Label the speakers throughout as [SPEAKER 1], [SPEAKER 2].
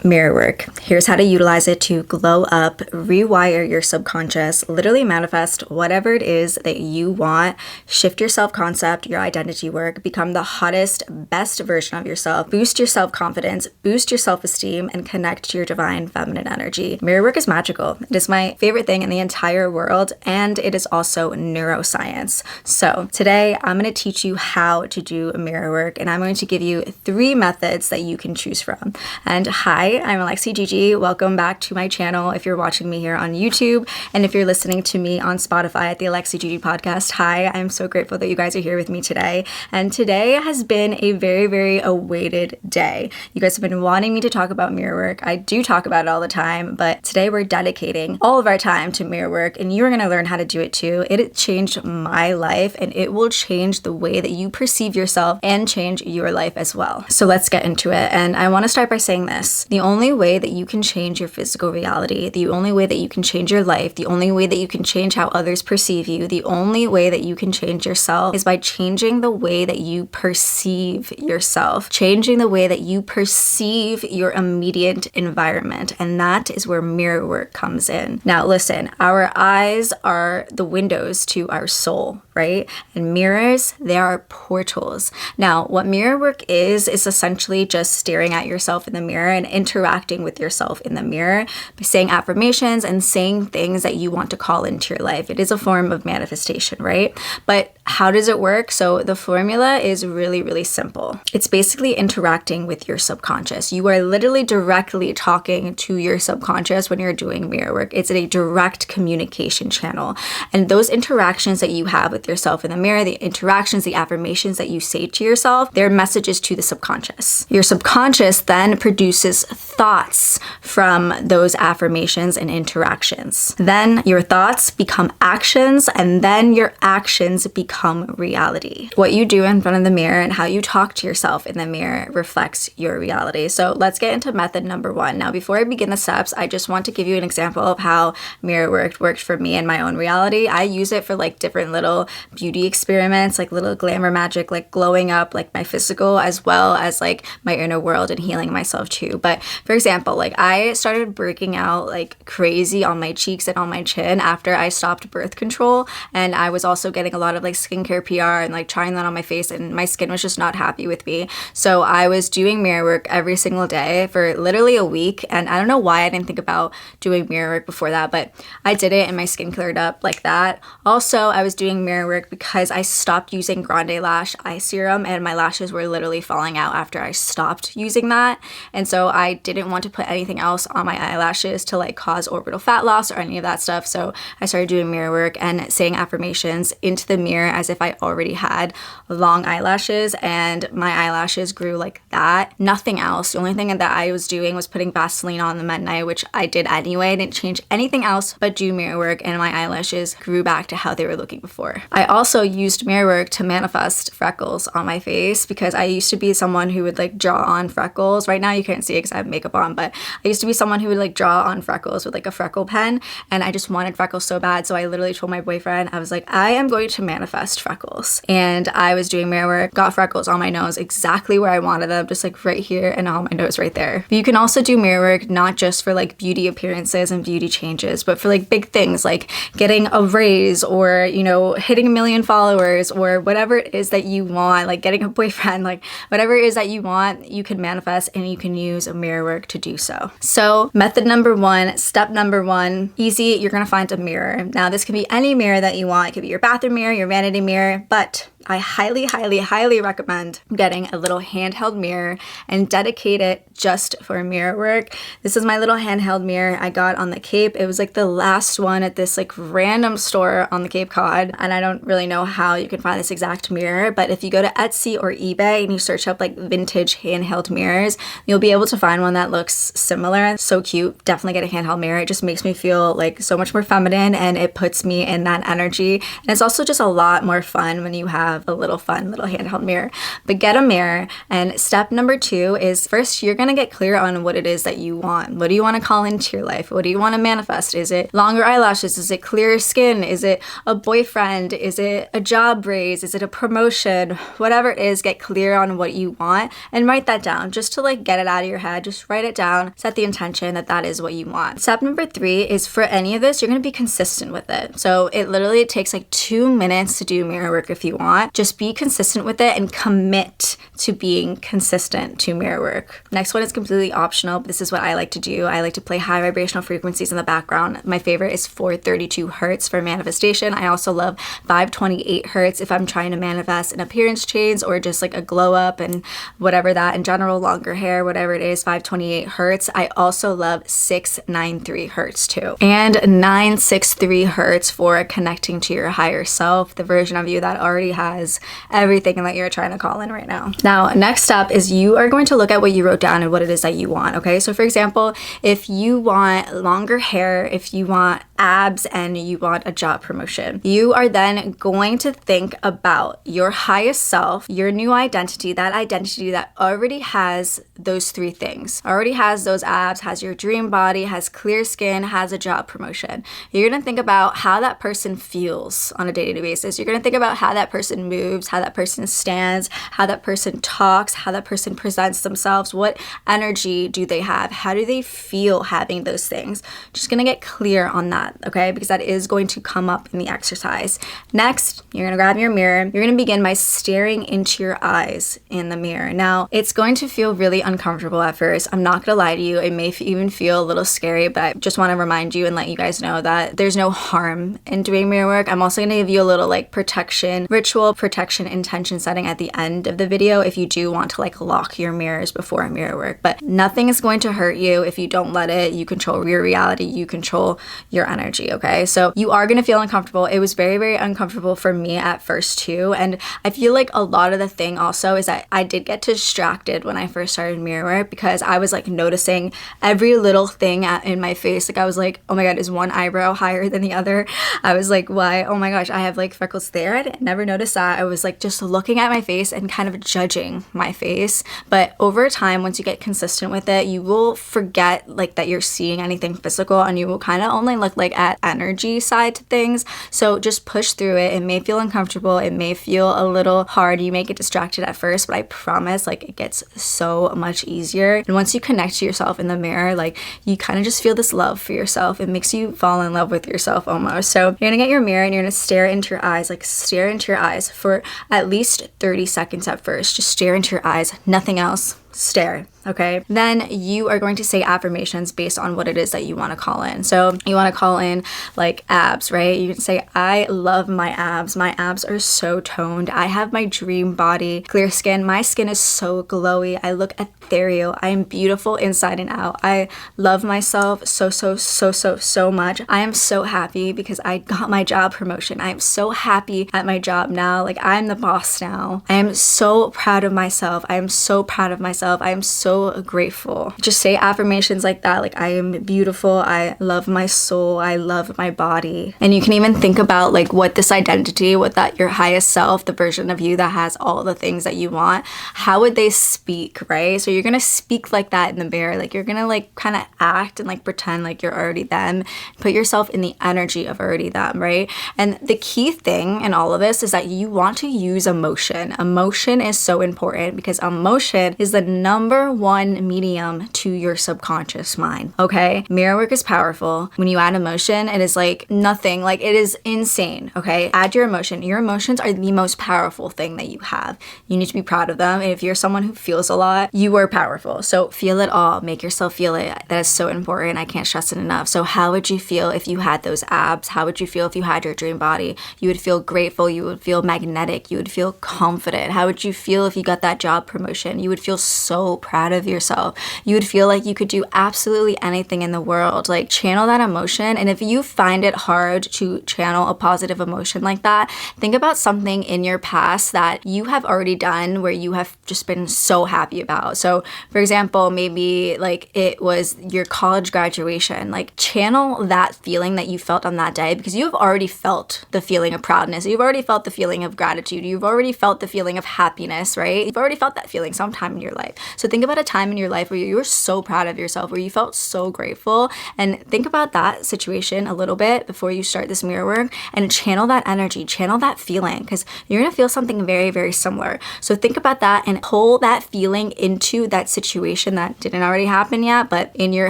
[SPEAKER 1] Mirror work. Here's how to utilize it to glow up, rewire your subconscious, literally manifest whatever it is that you want, shift your self-concept, your identity work, become the hottest, best version of yourself, boost your self-confidence, boost your self-esteem, and connect to your divine feminine energy. Mirror work is magical. It is my favorite thing in the entire world, and it is also neuroscience. So today I'm going to teach you how to do mirror work, and I'm going to give you 3 methods that you can choose from. And hi, I'm Alexi Gigi. Welcome back to my channel if you're watching me here on YouTube, and if you're listening to me on Spotify at the Alexi Gigi podcast. Hi, I'm so grateful that you guys are here with me today. And today has been a very, very awaited day. You guys have been wanting me to talk about mirror work. I do talk about it all the time, but today we're dedicating all of our time to mirror work, and you're going to learn how to do it too. It changed my life, and it will change the way that you perceive yourself and change your life as well. So let's get into it. And I want to start by saying this. The only way that you can change your physical reality, the only way that you can change your life, the only way that you can change how others perceive you, the only way that you can change yourself is by changing the way that you perceive yourself, changing the way that you perceive your immediate environment. And that is where mirror work comes in. Now, listen, our eyes are the windows to our soul, right? And mirrors, they are portals. Now, what mirror work is essentially just staring at yourself in the mirror and interacting with yourself in the mirror, saying affirmations and saying things that you want to call into your life. It is a form of manifestation, right? But how does it work? So the formula is really, really simple. It's basically interacting with your subconscious. You are literally directly talking to your subconscious when you're doing mirror work. It's a direct communication channel. And those interactions that you have with yourself in the mirror, the interactions, the affirmations that you say to yourself, they're messages to the subconscious. Your subconscious then produces thoughts from those affirmations and interactions. Then your thoughts become actions, and then your actions become reality. What you do in front of the mirror and how you talk to yourself in the mirror reflects your reality. So let's get into method number 1. Now, before I begin the steps, I just want to give you an example of how mirror worked for me in my own reality. I use it for like different little beauty experiments, like little glamour magic, like glowing up like my physical as well as like my inner world and healing myself too. But for example, like I started breaking out like crazy on my cheeks and on my chin after I stopped birth control, and I was also getting a lot of like skincare PR and like trying that on my face, and my skin was just not happy with me. So I was doing mirror work every single day for literally a week, and I don't know why I didn't think about doing mirror work before that, but I did it and my skin cleared up like that. Also, I was doing mirror work because I stopped using Grande Lash eye serum, and my lashes were literally falling out after I stopped using that. And so I didn't want to put anything else on my eyelashes to like cause orbital fat loss or any of that stuff. So I started doing mirror work and saying affirmations into the mirror as if I already had long eyelashes, and my eyelashes grew like that. Nothing else. The only thing that I was doing was putting Vaseline on them at night, which I did anyway. I didn't change anything else but do mirror work, and my eyelashes grew back to how they were looking before. I also used mirror work to manifest freckles on my face because I used to be someone who would like draw on freckles. Right now you can't see it because I have makeup on, but I used to be someone who would like draw on freckles with like a freckle pen, and I just wanted freckles so bad. So I literally told my boyfriend, I was like, I am going to manifest freckles. And I was doing mirror work, got freckles on my nose exactly where I wanted them, just like right here and on my nose right there. But you can also do mirror work not just for like beauty appearances and beauty changes, but for like big things like getting a raise or, you know, hitting 1 million followers or whatever it is that you want, like getting a boyfriend, like whatever it is that you want, you can manifest, and you can use a mirror work to do so. So method number 1, step number 1, easy, you're gonna find a mirror. Now this can be any mirror that you want. It could be your bathroom mirror, your vanity mirror, but I highly, highly, highly recommend getting a little handheld mirror and dedicate it just for mirror work. This is my little handheld mirror I got on the Cape. It was like the last one at this like random store on the Cape Cod, and I don't really know how you can find this exact mirror, but if you go to Etsy or eBay and you search up like vintage handheld mirrors, you'll be able to find one that looks similar. So cute. Definitely get a handheld mirror. It just makes me feel like so much more feminine, and it puts me in that energy. And it's also just a lot more fun when you have have a little fun little handheld mirror. But get a mirror. And step number 2 is first, you're going to get clear on what it is that you want. What do you want to call into your life? What do you want to manifest? Is it longer eyelashes? Is it clearer skin? Is it a boyfriend? Is it a job raise? Is it a promotion? Whatever it is, get clear on what you want and write that down just to like get it out of your head. Just write it down, set the intention that that is what you want. Step number 3 is for any of this, you're going to be consistent with it. So it literally takes like 2 minutes to do mirror work if you want. Just be consistent with it and commit to being consistent to mirror work. Next one is completely optional, but this is what I like to do. I like to play high vibrational frequencies in the background. My favorite is 432 hertz for manifestation. I also love 528 hertz if I'm trying to manifest an appearance change or just like a glow up and whatever that in general, longer hair, whatever it is, 528 hertz. I also love 693 hertz too. And 963 hertz for connecting to your higher self, the version of you that already has everything that you're trying to call in right now. Now, next step is you are going to look at what you wrote down and what it is that you want, okay? So for example, if you want longer hair, if you want abs, and you want a job promotion, you are then going to think about your highest self, your new identity, that identity that already has those 3 things, already has those abs, has your dream body, has clear skin, has a job promotion. You're going to think about how that person feels on a day-to-day basis. You're going to think about how that person moves, how that person stands, how that person talks, how that person presents themselves, what energy do they have, how do they feel having those things. Just going to get clear on that, okay? Because that is going to come up in the exercise. Next, you're going to grab your mirror. You're going to begin by staring into your eyes in the mirror. Now, it's going to feel really uncomfortable at first. I'm not going to lie to you. It may even feel a little scary, but I just want to remind you and let you guys know that there's no harm in doing mirror work. I'm also going to give you a little like protection ritual, protection intention setting at the end of the video if you do want to like lock your mirrors before mirror work. But nothing is going to hurt you if you don't let it. You control your reality. You control your energy, okay? So you are going to feel uncomfortable. It was very, very uncomfortable for me at first too. And I feel like a lot of the thing also is that I did get distracted when I first started mirror work because I was like noticing every little thing in my face. Like I was like, oh my God, is one eyebrow higher than the other? I was like, why? Oh my gosh, I have like freckles there. I never noticed that. I was like just looking at my face and kind of judging my face. But over time, once you get consistent with it, you will forget like that you're seeing anything physical and you will kind of only look like at energy side to things. So just push through it. It may feel uncomfortable. It may feel a little hard. You may get distracted at first, but I promise like it gets so much easier. And once you connect to yourself in the mirror, like you kind of just feel this love for yourself. It makes you fall in love with yourself almost. So you're gonna get your mirror and you're gonna stare into your eyes, like stare into your eyes for at least 30 seconds at first. Just stare into your eyes, nothing else. Stare, okay? Then you are going to say affirmations based on what it is that you want to call in. So you want to call in like abs, right? You can say, I love my abs. My abs are so toned. I have my dream body, clear skin. My skin is so glowy. I look ethereal. I am beautiful inside and out. I love myself so much. I am so happy because I got my job promotion. I am so happy at my job now. Like I'm the boss now. I am so proud of myself. I am so proud of myself. I am so grateful. Just say affirmations like that. Like I am beautiful. I love my soul. I love my body. And you can even think about like what this identity, what that your highest self, the version of you that has all the things that you want, how would they speak, right? So you're going to speak like that in the mirror. Like you're going to like kind of act and like pretend like you're already them. Put yourself in the energy of already them, right? And the key thing in all of this is that you want to use emotion. Emotion is so important because emotion is the number one medium to your subconscious mind, okay? Mirror work is powerful. When you add emotion, it is like nothing, like it is insane, okay? Add your emotion. Your emotions are the most powerful thing that you have. You need to be proud of them. And if you're someone who feels a lot, you are powerful. So feel it all. Make yourself feel it. That is so important. I can't stress it enough. So how would you feel if you had those abs? How would you feel if you had your dream body? You would feel grateful. You would feel magnetic. You would feel confident. How would you feel if you got that job promotion? You would feel so so proud of yourself. You would feel like you could do absolutely anything in the world. Like, channel that emotion. And if you find it hard to channel a positive emotion like that, think about something in your past that you have already done where you have just been so happy about. So for example, maybe like it was your college graduation. Like, channel that feeling that you felt on that day, because you have already felt the feeling of proudness. You've already felt the feeling of gratitude. You've already felt the feeling of happiness, right? You've already felt that feeling sometime in your life. So think about a time in your life where you were so proud of yourself, where you felt so grateful, and think about that situation a little bit before you start this mirror work and channel that energy, channel that feeling, because you're going to feel something very, very similar. So think about that and pull that feeling into that situation that didn't already happen yet, but in your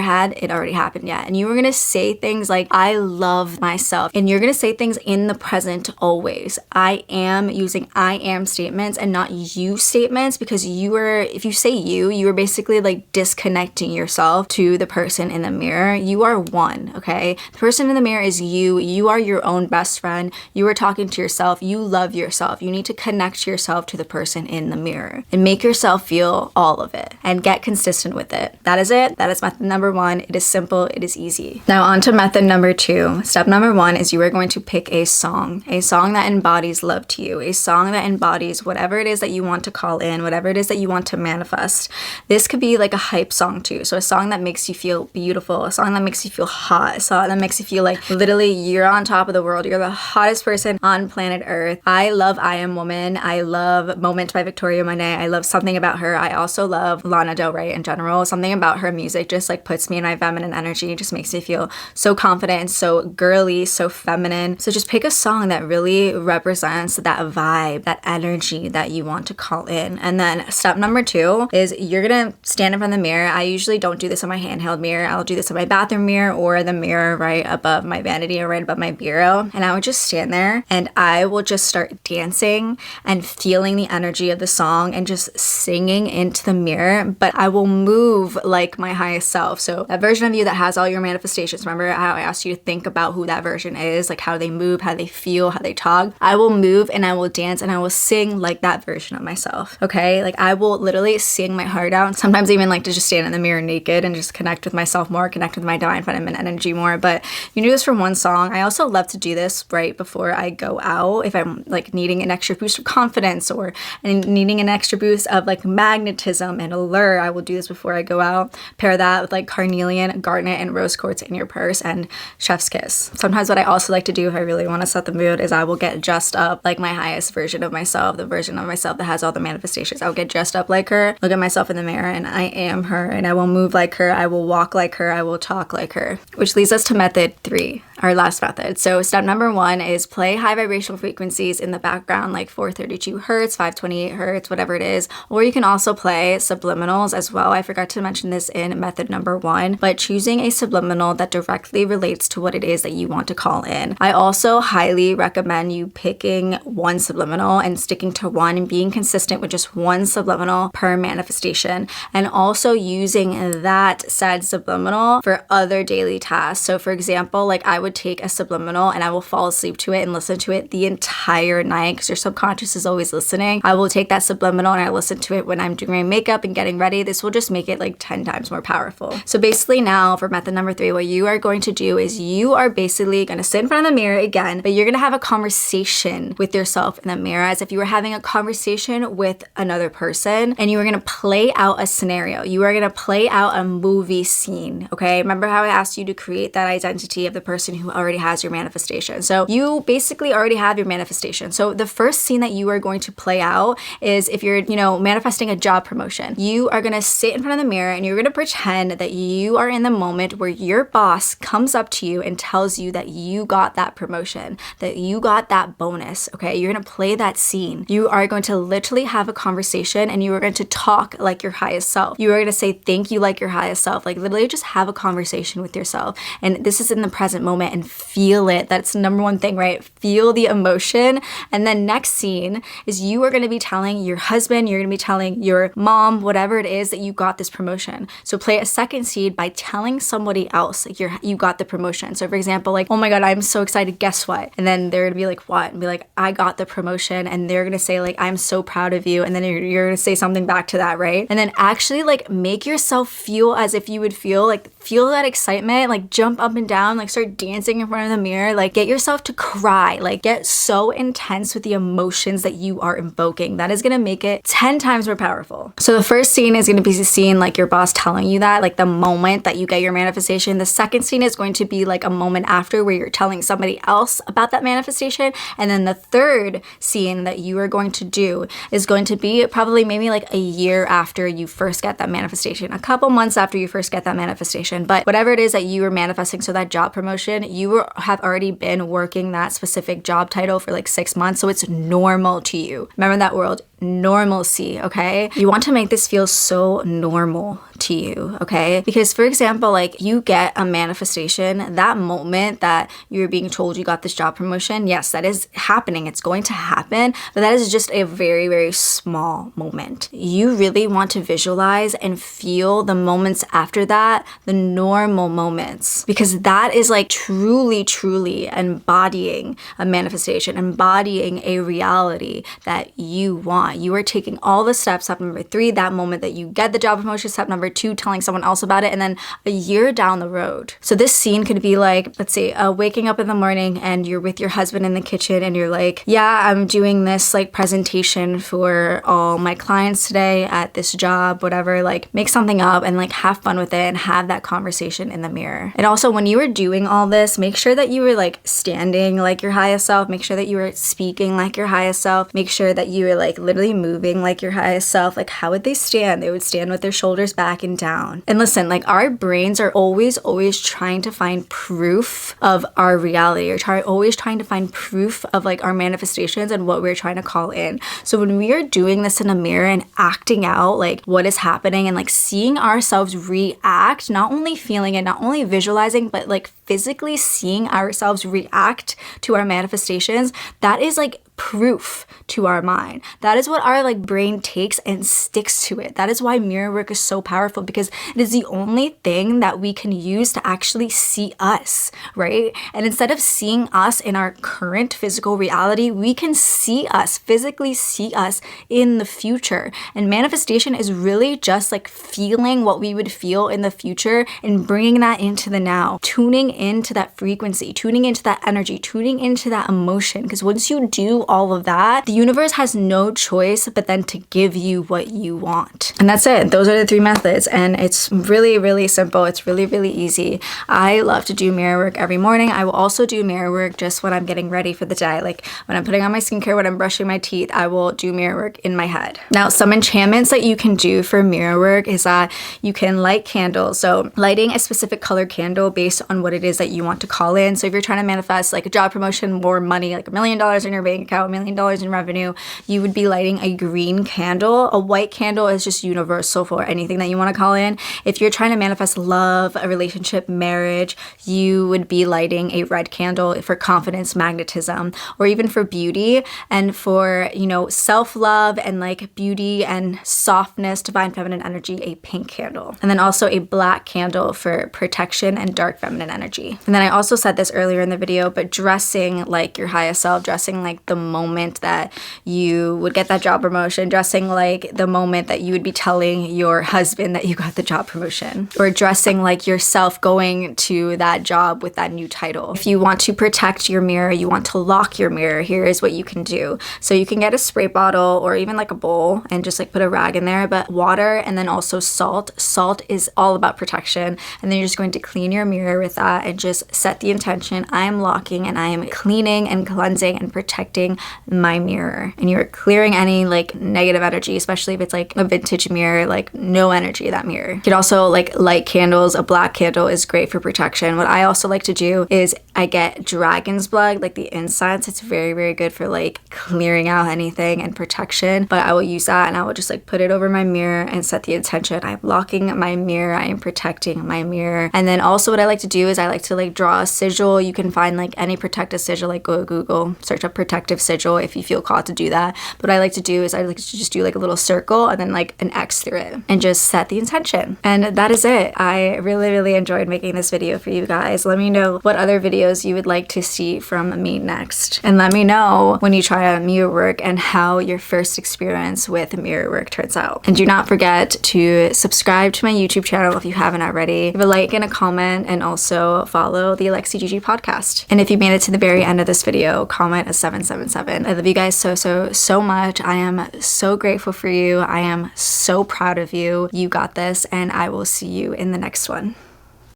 [SPEAKER 1] head, it already happened yet. And you were going to say things like, I love myself. And you're going to say things in the present always. I am, using I am statements and not you statements, because if you say you are basically like disconnecting yourself to the person in the mirror. You are one, okay? The person in the mirror is you. You are your own best friend. You are talking to yourself. You love yourself. You need to connect yourself to the person in the mirror and make yourself feel all of it and get consistent with it. That is it. That is method number 1. It is simple. It is easy. Now on to method number 2. Step number 1 is you are going to pick a song that embodies love to you, a song that embodies whatever it is that you want to call in, whatever it is that you want to manifest. This could be like a hype song too. So a song that makes you feel beautiful, a song that makes you feel hot, a song that makes you feel like literally you're on top of the world. You're the hottest person on planet Earth. I love I Am Woman. I love Moment by Victoria Monet. I love Something About Her. I also love Lana Del Rey in general. Something about her music just like puts me in my feminine energy. It just makes me feel so confident, so girly, so feminine. So just pick a song that really represents that vibe, that energy that you want to call in. And then step number 2 is you're gonna stand in front of the mirror. I usually don't do this on my handheld mirror. I'll do this on my bathroom mirror or the mirror right above my vanity or right above my bureau. And I would just stand there and I will just start dancing and feeling the energy of the song and just singing into the mirror. But I will move like my highest self. So that version of you that has all your manifestations, remember how I asked you to think about who that version is, like how they move, how they feel, how they talk. I will move and I will dance and I will sing like that version of myself. Okay? Like I will literally sing my heart out. Sometimes even like to just stand in the mirror naked and just connect with myself more, connect with my divine feminine energy more. But you do this from one song. I also love to do this right before I go out. If I'm like needing an extra boost of confidence or needing an extra boost of like magnetism and allure, I will do this before I go out. Pair that with like carnelian, garnet, and rose quartz in your purse and chef's kiss. Sometimes what I also like to do if I really want to set the mood is I will get dressed up like my highest version of myself, the version of myself that has all the manifestations. I'll get dressed up like her, look at myself in the mirror, and I am her, and I will move like her, I will walk like her, I will talk like her. Which leads us to method 3, our last method. So step number 1 is play high vibrational frequencies in the background, like 432 hertz, 528 hertz, whatever it is. Or you can also play subliminals as well. I forgot to mention this in method number 1, but choosing a subliminal that directly relates to what it is that you want to call in. I also highly recommend you picking one subliminal and sticking to one and being consistent with just one subliminal per manifestation, and also using that said subliminal for other daily tasks. So for example, like I would take a subliminal and I will fall asleep to it and listen to it the entire night because your subconscious is always listening. I will take that subliminal and I listen to it when I'm doing my makeup and getting ready. This will just make it like 10 times more powerful. So basically now for method number 3, what you are going to do is you are basically going to sit in front of the mirror again, but you're going to have a conversation with yourself in the mirror as if you were having a conversation with another person, and you are going to play out a scenario. You are going to play out a movie scene, okay? Remember how I asked you to create that identity of the person who already has your manifestation. So you basically already have your manifestation. So the first scene that you are going to play out is if you're, manifesting a job promotion, you are going to sit in front of the mirror and you're going to pretend that you are in the moment where your boss comes up to you and tells you that you got that promotion, that you got that bonus, okay? You're going to play that scene. You are going to literally have a conversation and you are going to talk like your highest self. You are going to say thank you like your highest self, like literally just have a conversation with yourself. And this is in the present moment moment and feel it. That's the number one thing, right? Feel the emotion. And then next scene is you are going to be telling your husband, you're going to be telling your mom, whatever it is, that you got this promotion. So play a second scene by telling somebody else like you got the promotion. So for example, like, oh my God, I'm so excited. Guess what? And then they're going to be like, what? And be like, I got the promotion. And they're going to say like, I'm so proud of you. And then you're going to say something back to that, right? And then actually like make yourself feel as if you would feel that excitement, like jump up and down, like start dancing in front of the mirror, like get yourself to cry, like get so intense with the emotions that you are invoking. That is going to make it 10 times more powerful. So the first scene is going to be the scene like your boss telling you that, like the moment that you get your manifestation. The second scene is going to be like a moment after where you're telling somebody else about that manifestation. And then the third scene that you are going to do is going to be probably maybe like a year after you first get that manifestation, a couple months after you first get that manifestation. But whatever it is that you are manifesting, so that job promotion, you have already been working that specific job title for like 6 months. So it's normal to you. Remember that word, normalcy, okay? You want to make this feel so normal to you, okay? Because for example, like you get a manifestation, that moment that you're being told you got this job promotion, yes, that is happening. It's going to happen, but that is just a very, very small moment. You really want to visualize and feel the moments after that, the normal moments, because that is like truly, truly embodying a manifestation, embodying a reality that you want. You are taking all the steps. Step number 3, that moment that you get the job promotion. Step number 2, telling someone else about it. And then a year down the road. So this scene could be like, let's say, waking up in the morning and you're with your husband in the kitchen and you're like, yeah, I'm doing this like presentation for all my clients today at this job, whatever, like make something up and like have fun with it and have that conversation in the mirror. And also when you were doing all this, make sure that you were like standing like your highest self. Make sure that you were speaking like your highest self. Make sure that you were like literally moving like your highest self. Like how would they stand? They would stand with their shoulders back and down. And listen, like our brains are always trying to find proof of our reality, or always trying to find proof of like our manifestations and what we're trying to call in. So when we are doing this in a mirror and acting out like what is happening and like seeing ourselves react, not only feeling it, not only visualizing, but like physically seeing ourselves react to our manifestations, that is like proof to our mind. That is what our like brain takes and sticks to it. That is why mirror work is so powerful, because it is the only thing that we can use to actually see us, right? And instead of seeing us in our current physical reality, we can see us, physically see us in the future. And manifestation is really just like feeling what we would feel in the future and bringing that into the now, tuning into that frequency, tuning into that energy, tuning into that emotion. Because once you do all of that, the universe has no choice but then to give you what you want. And that's it. Those are the 3 methods. And it's really, really simple. It's really, really easy. I love to do mirror work every morning. I will also do mirror work just when I'm getting ready for the day. Like when I'm putting on my skincare, when I'm brushing my teeth, I will do mirror work in my head. Now, some enchantments that you can do for mirror work is that you can light candles. So lighting a specific color candle based on what it is that you want to call in. So if you're trying to manifest like a job promotion, more money, like $1 million in your bank account, $1 million in revenue, you would be lighting a green candle. A white candle is just universal for anything that you want to call in. If you're trying to manifest love, a relationship, marriage, you would be lighting a red candle for confidence, magnetism, or even for beauty and for, you know, self-love and like beauty and softness, divine feminine energy, a pink candle. And then also a black candle for protection and dark feminine energy. And then I also said this earlier in the video, but dressing like your highest self, dressing like the moment that you would get that job promotion, dressing like the moment that you would be telling your husband that you got the job promotion, or dressing like yourself going to that job with that new title. If you want to protect your mirror, you want to lock your mirror, here is what you can do. So you can get a spray bottle or even like a bowl and just like put a rag in there, but water and then also salt. Salt is all about protection. And then you're just going to clean your mirror with that and just set the intention. I am locking and I am cleaning and cleansing and protecting protecting my mirror, and you're clearing any like negative energy, especially if it's like a vintage mirror, like no energy in that mirror. You can also like light candles. A black candle is great for protection. What I also like to do is I get dragon's blood, like the incense. It's very, very good for like clearing out anything and protection. But I will use that and I will just like put it over my mirror and set the intention. I'm blocking my mirror. I am protecting my mirror. And then also what I like to do is I like to like draw a sigil. You can find like any protective sigil, like go to Google, search up protective sigil if you feel called to do that. But what I like to do is I like to just do like a little circle and then like an X through it and just set the intention. And that is it. I really, really enjoyed making this video for you guys. Let me know what other videos you would like to see from me next. And let me know when you try out mirror work and how your first experience with mirror work turns out. And do not forget to subscribe to my YouTube channel if you haven't already. Leave a like and a comment, and also follow the Alexi GG podcast. And if you made it to the very end of this video, comment a 777. I love you guys so much. I am so grateful for you. I am so proud of you. You got this, and I will see you in the next one.